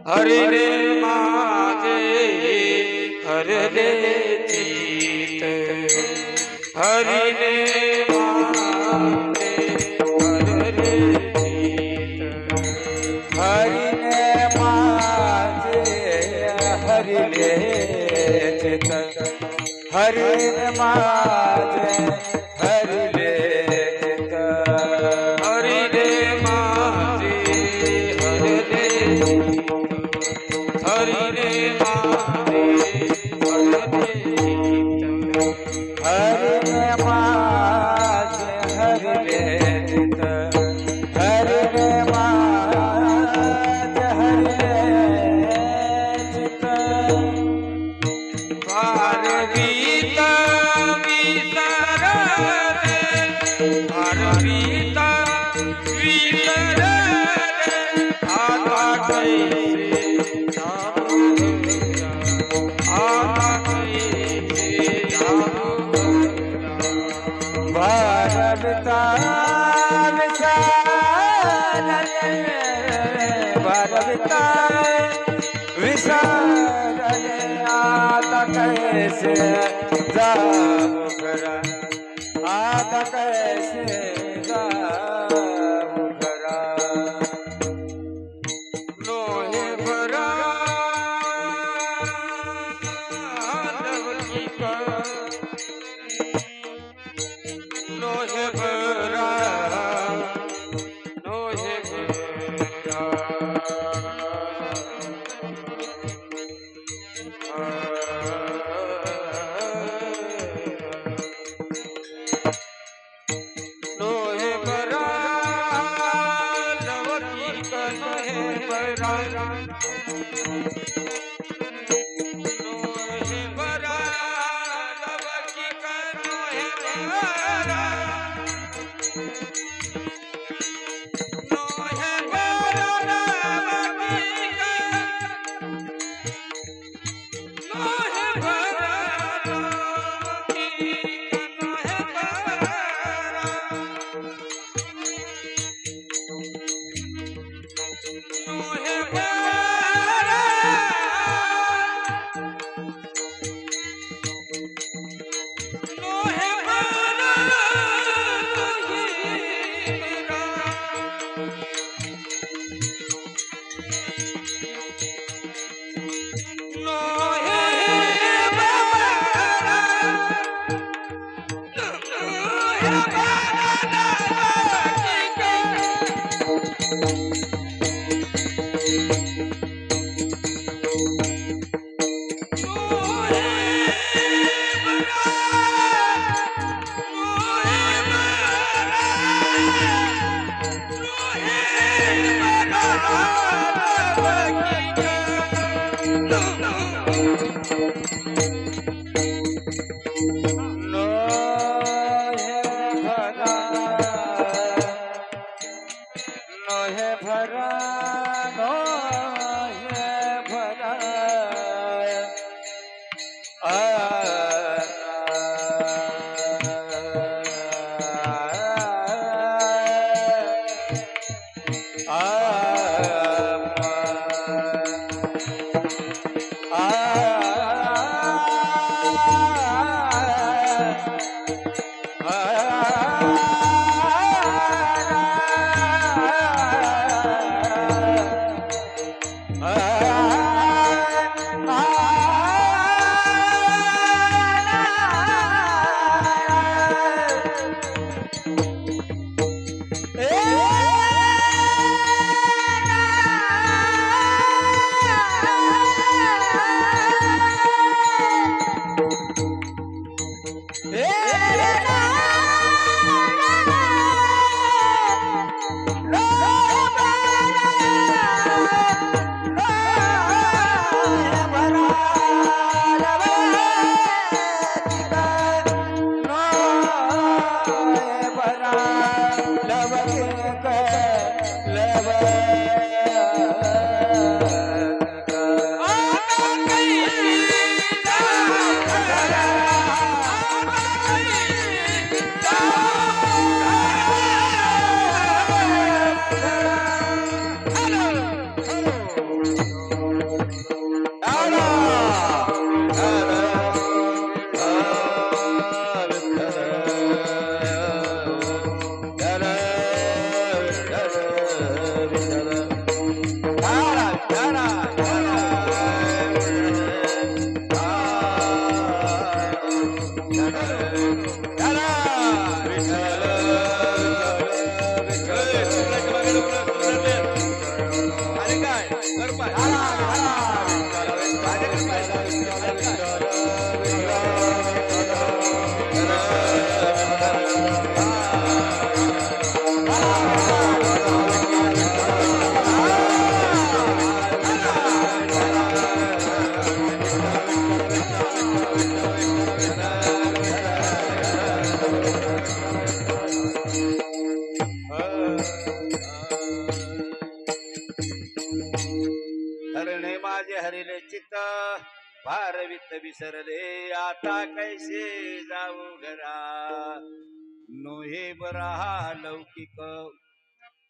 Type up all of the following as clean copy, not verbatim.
हरिने माझे हरले चित हरिने माझे हरले चित हरिने माझे हरिले चित हरिने माझे हरिले चित हरिने माझे हरले चित हरिने माझे हरले चित हरिने माझे हरिले चित हरिने माझे हरिले चित भारवीता विसरले भारवीता विसरले आता कैसे जाऊ घरा आता कैसे जाऊ घरा भारविता विसारले भारविता विसारले आता कैसे जाऊ घरा आता कैसे जाऊ घरा लोहे भरा लवकिका लोहे भरा लोहे भरा लोहे भरा लवकिका लोहे भरा लोहे भरा लवकिका लोहे भरा लोहे भरा लवकिका लोहे भरा लवकिका लोहे भरा लोहे भरा लोहे भरा लोहे भरा आ हरणे माझे हरिले चित्त भारवित विसरले आता कैसे जाऊ घरा नोहे बरा लौकिक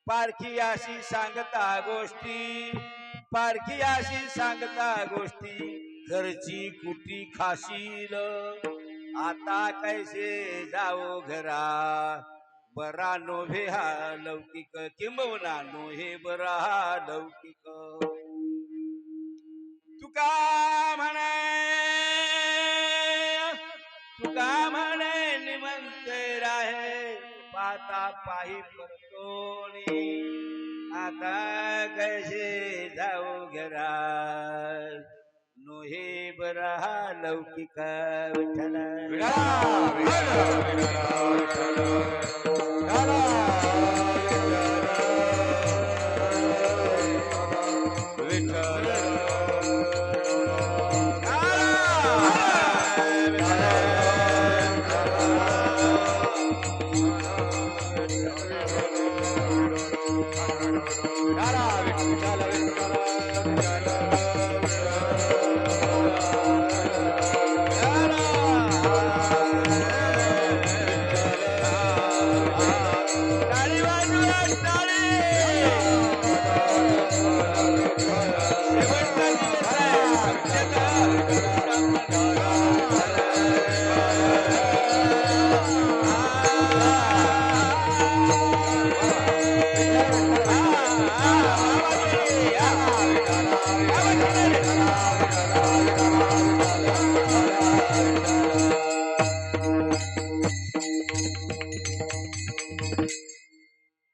पारखी अशी सांगता गोष्टी पारखी अशी सांगता गोष्टी घरची कुटी खाशील आता कैसे जाऊ घरा बरा नोहे हा लौकिक किंबहुना नोहे बरा लौकिक तुका म्हणे निमंत राहे पाता पायी परतोनी आता कैसे जाऊ घरा नोहे बरा लौकिक विठ्ठल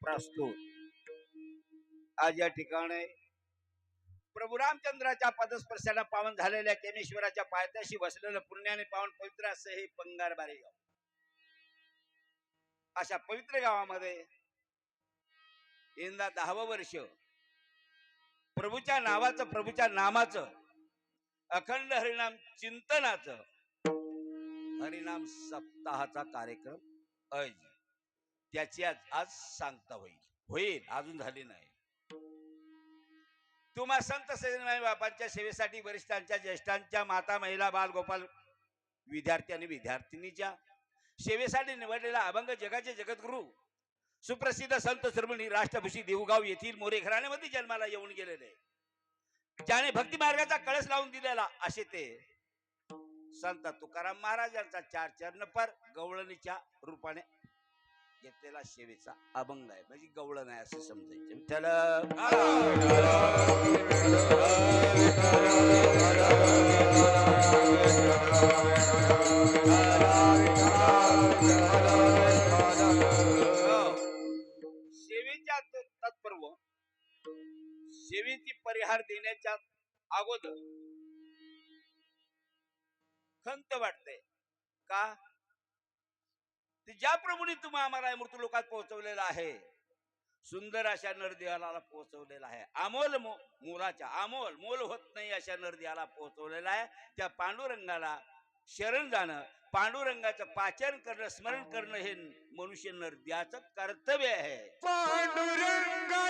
प्रस्तुत आज या ठिकाणी प्रभू रामचंद्राच्या पदस्पर्शाला पावन झालेल्या केमेश्वराच्या पायथ्याशी बसलेलं पुण्याने पावन पवित्र असं हे पंगारबारी गाव. अशा पवित्र गावामध्ये यंदा 10वं वर्ष प्रभूच्या नावाचं प्रभूच्या नामाचं अखंड हरिनाम चिंतनाचं हरिनाम सप्ताहाचा कार्यक्रम आयोजित त्याची आज सांगता होईल अजून झाली नाही. तुम्हा संत सजनाई बापांच्या सेवेसाठी वरिष्ठांच्या ज्येष्ठांच्या माता महिला बाल गोपाल विद्यार्थी आणि विद्यार्थिनीच्या सेवेसाठी निवडलेला अभंग जगाचे जगद्गुरु सुप्रसिद्ध संत श्रमणी राष्ट्रभूषी देऊगाव येथील मोरे घराण्यामध्ये जन्माला येऊन गेलेले ज्याने भक्ती मार्गाचा कळस लावून दिलेला असे ते संत तुकाराम महाराजांचा 4 चरणपर गवळणीच्या रूपाने घेतलेला सेवेचा अभंग आहे. म्हणजे गवळण आहे असं समजायचं. विठ्ठल सेवेच्या तत्पर्व सेवेची परिहार देण्याच्या अगोदर खंत वाटते का ज्या प्रभूने तुम्ही आम्हाला मृत्यू लोकात पोहोचवलेला आहे सुंदर अशा नरदेहाला पोहोचवलेला आहे अमोल मोलाच्या अमोल मोल होत नाही अशा नरदेहाला पोहोचवलेला आहे. त्या पांडुरंगाला शरण जाणं पांडुरंगाचं पाचन करणं स्मरण करणं हे मनुष्य नरद्याचं कर्तव्य आहे. पांडुरंगा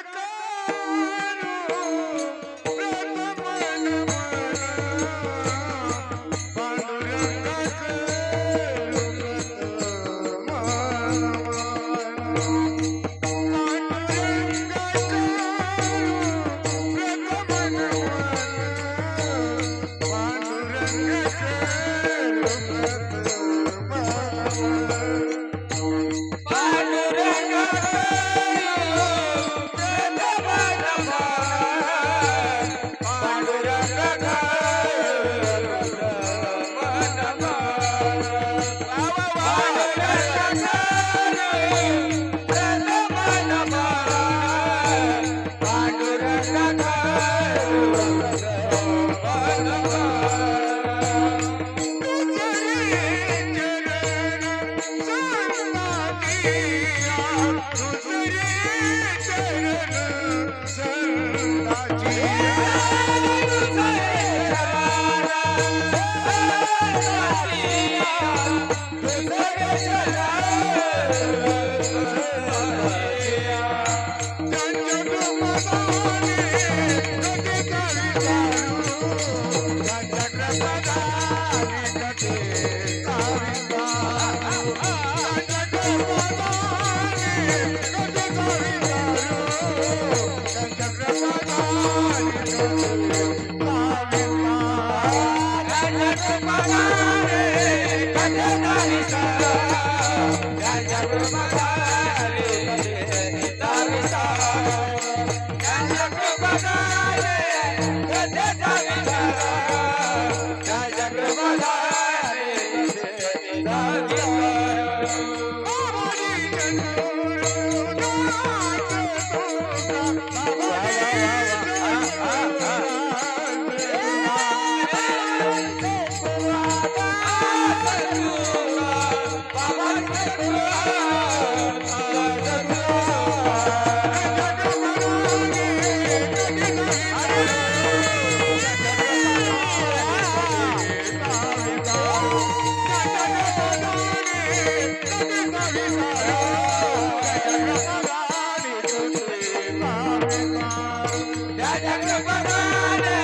त्याच्या कृपाने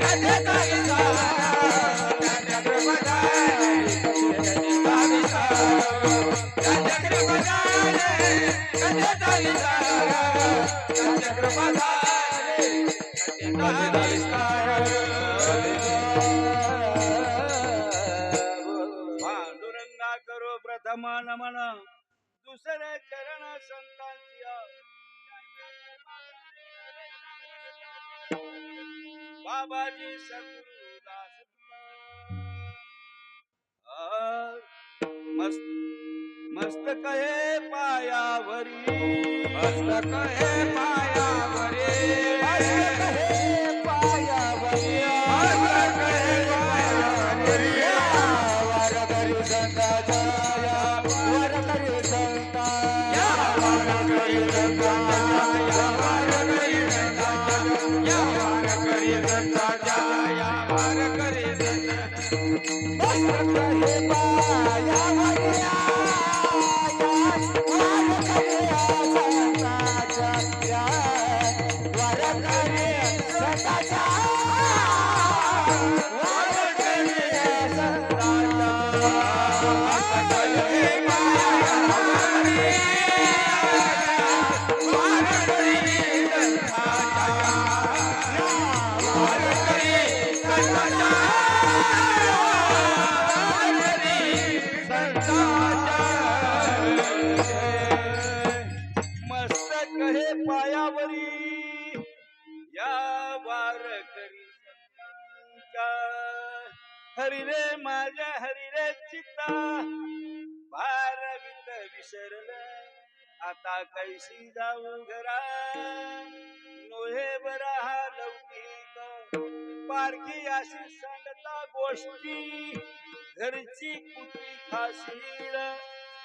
कथेचा विसारा, त्याच्या कृपाने कथेचा विसारा, त्याच्या कृपाने कथेचा विसारा, त्याच्या कृपाने कथेचा विस्तार. पांडुरंगा करो प्रथम नमन, दुसरे चरण संतांची बाबाजी सद्गुरुदास मस्त मस्तक हे पायावरी, मस्तक हे पायावरी, मस्तक हे पायावरी, मस्तक हे पायावरी. वारकरी संतांच्या, वारकरी संतांच्या, वारकरी संतांच्या, वारकरी संतांच्या, वारकरी संतांच्या, वारकरी संतांच्या. मस्तक हे पायावरी, मस्तक हे पायावरी या वारकरी संतांच्या. हरी रे माझ्या हरी रे चित्ता, भारवित विसरल आता कैसी जाऊ घरा. नोहे बरा हा लौकिक पारखी अशी सांगता गोष्टी, घरची कुटी खाशील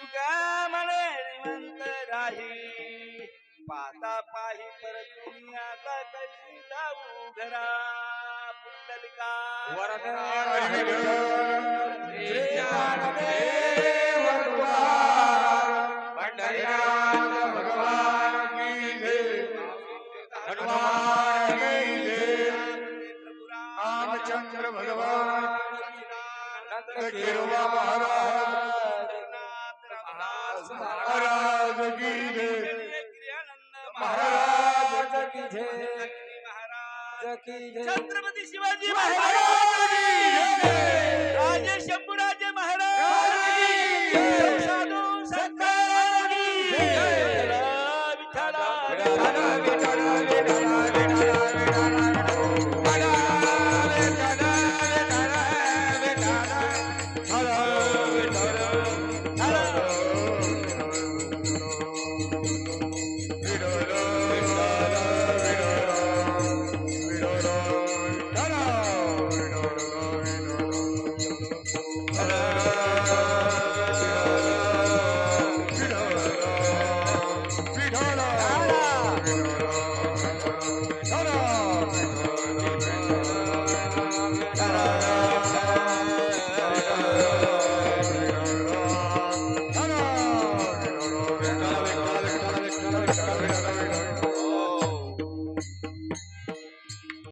तुका म्हणे निवंत राही. पाता पाही परतून आता कैसी जाऊ घरा. पुंडलिका वरदान श्री ज्ञानदेव तुकाराम, पंढरीनाथ भगवान की जय, हनुमान की जय, रामचंद्र भगवान, नंद गिरवा महाराज महाराज की जय, महाराज की जय, की जय. छत्रपती शिवाजी महाराज की जय. राजे शंभूराजे महाराज की जय. साधू संतांची जय. विठ्ठला विठ्ठला विठ्ठला विठ्ठला.